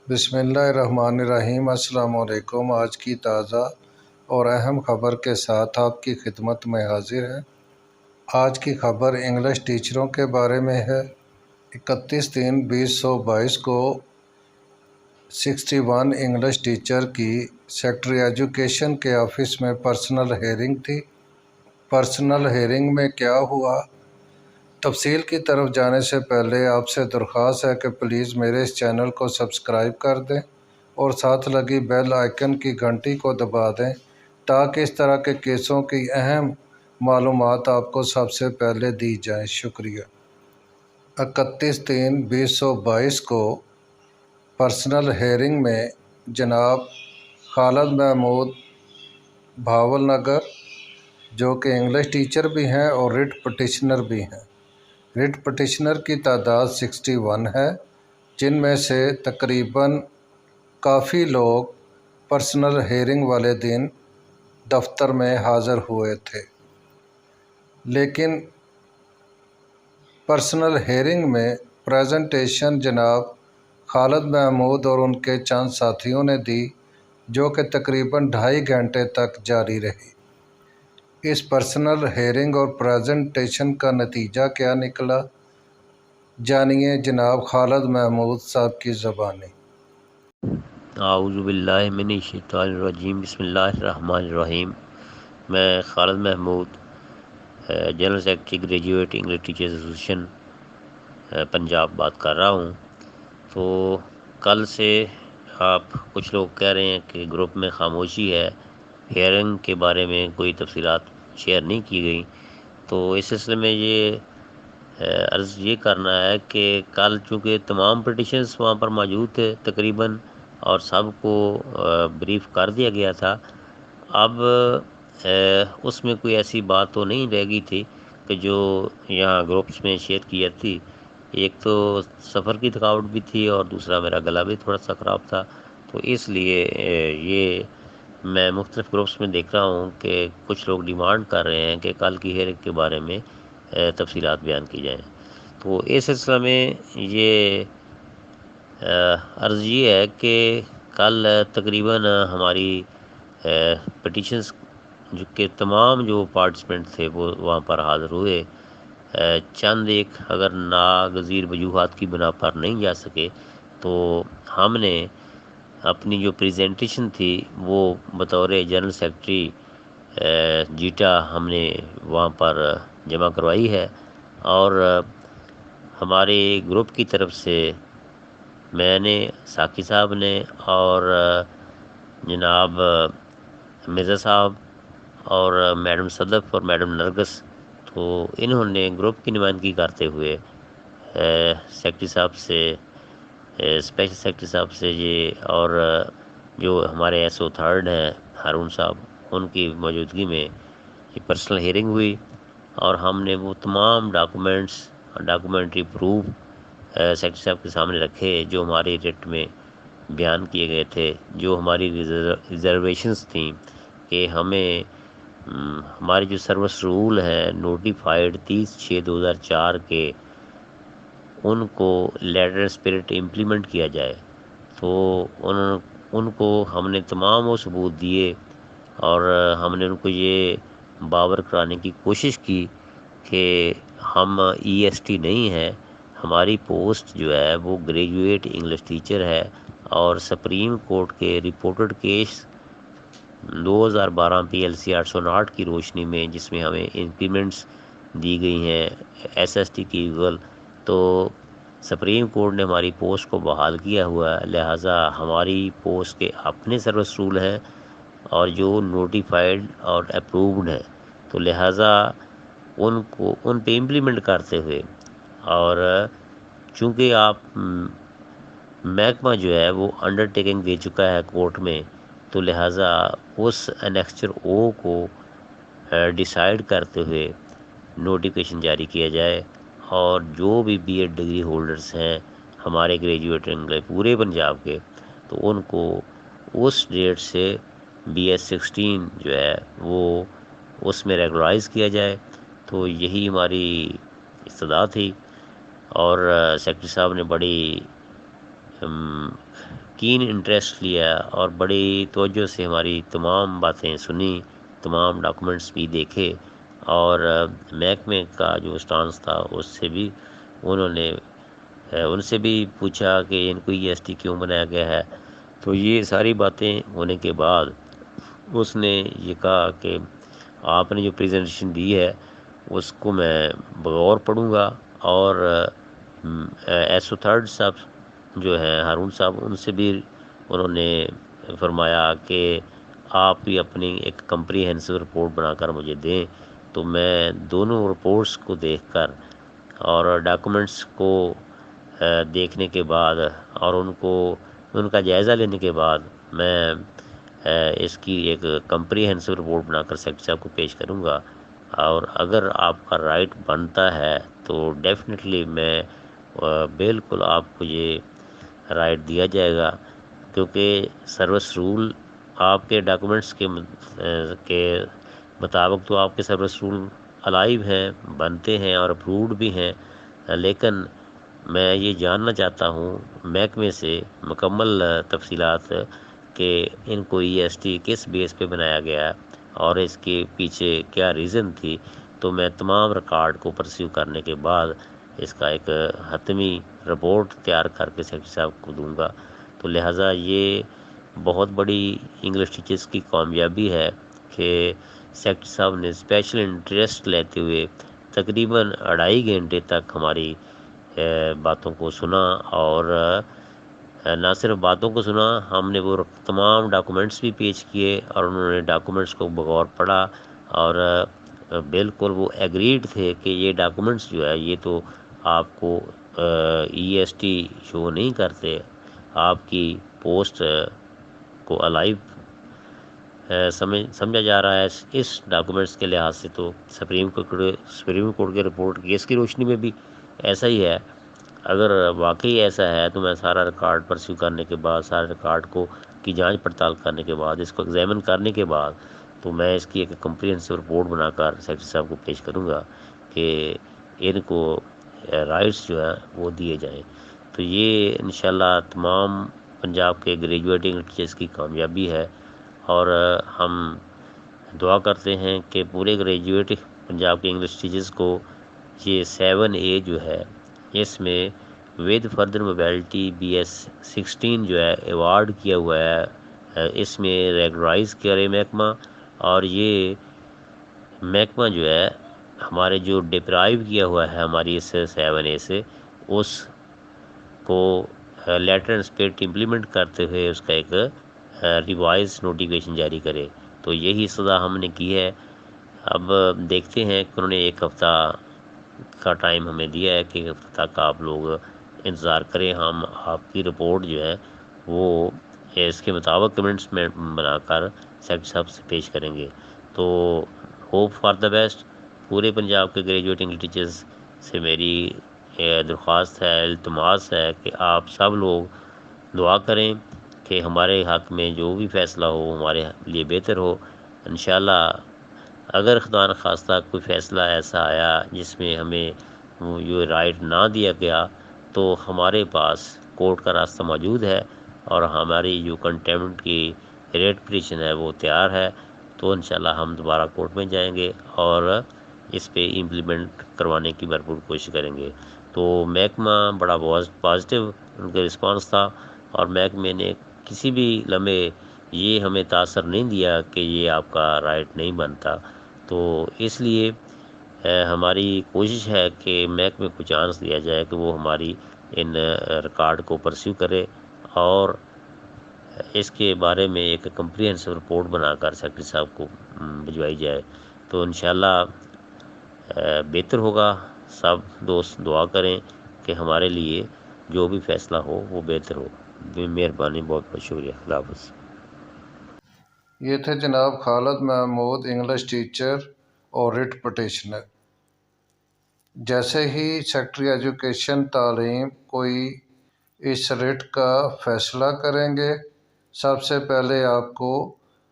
بسم اللہ الرحمن الرحیم۔ السلام علیکم۔ آج کی تازہ اور اہم خبر کے ساتھ آپ کی خدمت میں حاضر ہے۔ آج کی خبر انگلش ٹیچروں کے بارے میں ہے۔ 31/3/2022 کو 61 انگلش ٹیچر کی سیکٹری ایجوکیشن کے آفس میں پرسنل ہیئرنگ تھی۔ پرسنل ہیئرنگ میں کیا ہوا؟ تفصیل کی طرف جانے سے پہلے آپ سے درخواست ہے کہ پلیز میرے اس چینل کو سبسکرائب کر دیں اور ساتھ لگی بیل آئیکن کی گھنٹی کو دبا دیں تاکہ اس طرح کے کیسوں کی اہم معلومات آپ کو سب سے پہلے دی جائیں۔ شکریہ۔ 31/3/2022 کو پرسنل ہیئرنگ میں جناب خالد محمود بھاول نگر، جو کہ انگلش ٹیچر بھی ہیں اور ریٹ پٹیشنر بھی ہیں۔ ریٹ پٹیشنر کی تعداد 61 ہے، جن میں سے تقریباً کافی لوگ پرسنل ہیئرنگ والے دن دفتر میں حاضر ہوئے تھے، لیکن پرسنل ہیئرنگ میں پریزنٹیشن جناب خالد محمود اور ان کے چند ساتھیوں نے دی، جو کہ تقریباً 2.5 گھنٹے تک جاری رہی۔ اس پرسنل ہیئرنگ اور پریزنٹیشن کا نتیجہ کیا نکلا، جانیے جناب خالد محمود صاحب کی زبانی۔ اعوذ باللہ من الشیطان الرجیم، بسم اللہ الرحمن الرحیم۔ میں Khalid Mahmood, general secretary graduate English teachers association Punjab بات کر رہا ہوں۔ تو کل سے آپ کچھ لوگ کہہ رہے ہیں کہ گروپ میں خاموشی ہے، ہیئرنگ کے بارے میں کوئی تفصیلات شیئر نہیں کی گئی، تو اس سلسلے میں عرض یہ کرنا ہے کہ کل چونکہ تمام پٹیشنز وہاں پر موجود تھے تقریباً، اور سب کو بریف کر دیا گیا تھا۔ اب اس میں کوئی ایسی بات تو نہیں رہ گئی تھی کہ جو یہاں گروپس میں شیئر کی جاتی۔ ایک تو سفر کی تھکاوٹ بھی تھی اور دوسرا میرا گلا بھی تھوڑا سا خراب تھا، تو اس لیے یہ میں مختلف گروپس میں دیکھ رہا ہوں کہ کچھ لوگ ڈیمانڈ کر رہے ہیں کہ کل کی ہیئرنگ کے بارے میں تفصیلات بیان کی جائیں۔ تو اس سلسلے میں یہ عرض یہ ہے کہ کل تقریباً ہماری پٹیشنز جو تمام جو پارٹیسپینٹ تھے وہ وہاں پر حاضر ہوئے۔ چند ایک اگر ناگزیر وجوہات کی بنا پر نہیں جا سکے، تو ہم نے اپنی جو پریزنٹیشن تھی وہ بطور جنرل سیکرٹری جیٹا ہم نے وہاں پر جمع کروائی ہے، اور ہمارے گروپ کی طرف سے میں نے، ساقی صاحب نے اور جناب مرزا صاحب اور میڈم صدف اور میڈم نرگس، تو انہوں نے گروپ کی نمائندگی کرتے ہوئے سیکرٹری صاحب سے، اسپیشل سیکرٹری صاحب سے اور جو ہمارے ایس او تھرڈ ہیں ہارون صاحب، ان کی موجودگی میں یہ پرسنل ہیئرنگ ہوئی، اور ہم نے وہ تمام ڈاکومنٹری پروف سیکرٹری صاحب کے سامنے رکھے جو ہماری ریٹ میں بیان کیے گئے تھے، جو ہماری ریزرویشنز تھیں کہ ہمیں ہمارے جو سروس رول ہیں نوٹیفائڈ 30/6/2004 کے، ان کو لیٹر اسپرٹ امپلیمنٹ کیا جائے۔ تو ان کو ہم نے تمام وہ ثبوت دیے، اور ہم نے ان کو یہ باور کرانے کی کوشش کی کہ ہم EST نہیں ہیں، ہماری پوسٹ جو ہے وہ گریجویٹ انگلش ٹیچر ہے، اور سپریم کورٹ کے رپورٹڈ کیس 2012 PLC 859 کی روشنی میں، جس میں ہمیں انکریمنٹس دی گئی ہیں SST کی ایگول، تو سپریم کورٹ نے ہماری پوسٹ کو بحال کیا ہوا ہے، لہٰذا ہماری پوسٹ کے اپنے سروس رول ہیں اور جو نوٹیفائڈ اور اپرووڈ ہیں، تو لہٰذا ان پہ امپلیمنٹ کرتے ہوئے، اور چونکہ محکمہ جو ہے وہ انڈر ٹیکنگ دے چکا ہے کورٹ میں، تو لہٰذا اس انیکسچر او کو ڈیسائیڈ کرتے ہوئے نوٹیفیکیشن جاری کیا جائے، اور جو بھی BEd ڈگری ہولڈرز ہیں ہمارے گریجویٹ انگلش پورے پنجاب کے، تو ان کو اس ڈیٹ سے BS16 جو ہے وہ اس میں ریگولرائز کیا جائے۔ تو یہی ہماری استدعا تھی، اور سیکرٹری صاحب نے بڑی کین انٹرسٹ لیا اور بڑی توجہ سے ہماری تمام باتیں سنی، تمام ڈاکومنٹس بھی دیکھے، اور محکمے کا جو اسٹانس تھا اس سے بھی انہوں نے ان سے بھی پوچھا کہ ان کو ای ایس ٹی کیوں بنایا گیا ہے۔ تو یہ ساری باتیں ہونے کے بعد اس نے یہ کہا کہ آپ نے جو پریزنٹیشن دی ہے اس کو میں بغور پڑھوں گا، اور ایس او تھرڈ صاحب جو ہیں ہارون صاحب، ان سے بھی انہوں نے فرمایا کہ آپ بھی اپنی ایک کمپریہنسو رپورٹ بنا کر مجھے دیں، تو میں دونوں رپورٹس کو دیکھ کر اور ڈاکومنٹس کو دیکھنے کے بعد اور ان کا جائزہ لینے کے بعد میں اس کی ایک کمپریہنسو رپورٹ بنا کر سیکرٹری صاحب کو پیش کروں گا، اور اگر آپ کا رائٹ بنتا ہے تو ڈیفینیٹلی میں بالکل آپ کو یہ رائٹ دیا جائے گا، کیونکہ سروس رول آپ کے ڈاکومنٹس کے مطابق تو آپ کے سروس رول الائیو ہیں، بنتے ہیں اور اپرووڈ بھی ہیں، لیکن میں یہ جاننا چاہتا ہوں محکمے سے مکمل تفصیلات کہ ان کو ای ایس ٹی کس بیس پہ بنایا گیا اور اس کے پیچھے کیا ریزن تھی، تو میں تمام ریکارڈ کو پرسیو کرنے کے بعد اس کا ایک حتمی رپورٹ تیار کر کے سیکرٹری صاحب کو دوں گا۔ تو لہٰذا یہ بہت بڑی انگلش ٹیچرس کی کامیابی ہے کہ سیکرٹری صاحب نے اسپیشل انٹرسٹ لیتے ہوئے تقریباً 2.5 گھنٹے تک ہماری باتوں کو سنا، اور نہ صرف باتوں کو سنا، ہم نے وہ تمام ڈاکومنٹس بھی پیش کیے اور انہوں نے ڈاکومنٹس کو بغور پڑھا، اور بالکل وہ ایگریڈ تھے کہ یہ ڈاکومنٹس جو ہے یہ تو آپ کو ای ایس ٹی شو نہیں کرتے، آپ کی پوسٹ کو الائیو سمجھا جا رہا ہے اس ڈاکومنٹس کے لحاظ سے، تو سپریم کورٹ کے رپورٹ کیس کی روشنی میں بھی ایسا ہی ہے۔ اگر واقعی ایسا ہے تو میں سارا ریکارڈ پرسیو کرنے کے بعد، سارے ریکارڈ کی جانچ پڑتال کرنے کے بعد، اس کو ایگزامن کرنے کے بعد، تو میں اس کی ایک کمپریہنسو رپورٹ بنا کر سیکرٹری صاحب کو پیش کروں گا کہ ان کو رائٹس جو ہے وہ دیے جائیں۔ تو یہ انشاءاللہ تمام پنجاب کے گریجویٹنگ ٹیچرس کی کامیابی ہے، اور ہم دعا کرتے ہیں کہ پورے گریجویٹ پنجاب کے انگلش ٹیچرس کو یہ 7A جو ہے اس میں ود فردر موبیلٹی BS16 جو ہے ایوارڈ کیا ہوا ہے، اس میں ریگولرائز کرے محکمہ، اور یہ محکمہ جو ہے ہمارے جو ڈپرائیو کیا ہوا ہے ہماری اس 7A سے، اس کو لیٹر اینڈ اسپرٹ امپلیمنٹ کرتے ہوئے اس کا ایک ریوائز نوٹیفکیشن جاری کرے۔ تو یہی سزا ہم نے کی ہے۔ اب دیکھتے ہیں کہ انہوں نے 1 ہفتہ کا ٹائم ہمیں دیا ہے کہ 1 ہفتہ تک آپ لوگ انتظار کریں، ہم آپ کی رپورٹ جو ہے وہ اس کے مطابق کمنٹس میں بنا کر سیکرٹری صاحب سے پیش کریں گے۔ تو ہوپ فار دا بیسٹ۔ پورے پنجاب کے گریجویٹنگ ٹیچرز سے میری درخواست ہے، التماس ہے کہ آپ سب لوگ دعا کریں کہ ہمارے حق میں جو بھی فیصلہ ہو ہمارے لیے بہتر ہو۔ انشاءاللہ اگر خدا نخواستہ کوئی فیصلہ ایسا آیا جس میں ہمیں یہ رائٹ نہ دیا گیا، تو ہمارے پاس کورٹ کا راستہ موجود ہے، اور ہماری جو کنٹیمپٹ کی ریٹ پٹیشن ہے وہ تیار ہے، تو انشاءاللہ ہم دوبارہ کورٹ میں جائیں گے اور اس پہ امپلیمنٹ کروانے کی بھرپور کوشش کریں گے۔ تو محکمہ بڑا پازیٹیو ان کا رسپانس تھا، اور محکمے نے کسی بھی لمحے یہ ہمیں تاثر نہیں دیا کہ یہ آپ کا رائٹ نہیں بنتا۔ تو اس لیے ہماری کوشش ہے کہ محکمے کو چانس دیا جائے کہ وہ ہماری ان ریکارڈ کو پرسیو کرے، اور اس کے بارے میں ایک کمپریہنسو رپورٹ بنا کر سیکرٹری صاحب کو بھجوائی جائے، تو انشاءاللہ بہتر ہوگا۔ سب دوست دعا کریں کہ ہمارے لیے جو بھی فیصلہ ہو وہ بہتر ہو۔ مہربانی، بہت بہت شکریہ۔ اللہ حافظ۔ یہ تھے جناب خالد محمود، انگلش ٹیچر اور ریٹ پٹیشنر۔ جیسے ہی سیکرٹری ایجوکیشن تعلیم کوئی اس ریٹ کا فیصلہ کریں گے، سب سے پہلے آپ کو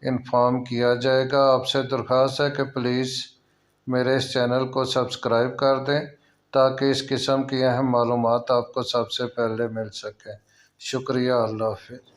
انفارم کیا جائے گا۔ آپ سے درخواست ہے کہ پلیز میرے اس چینل کو سبسکرائب کر دیں تاکہ اس قسم کی اہم معلومات آپ کو سب سے پہلے مل سکیں۔ شکریہ، اللہ حافظ۔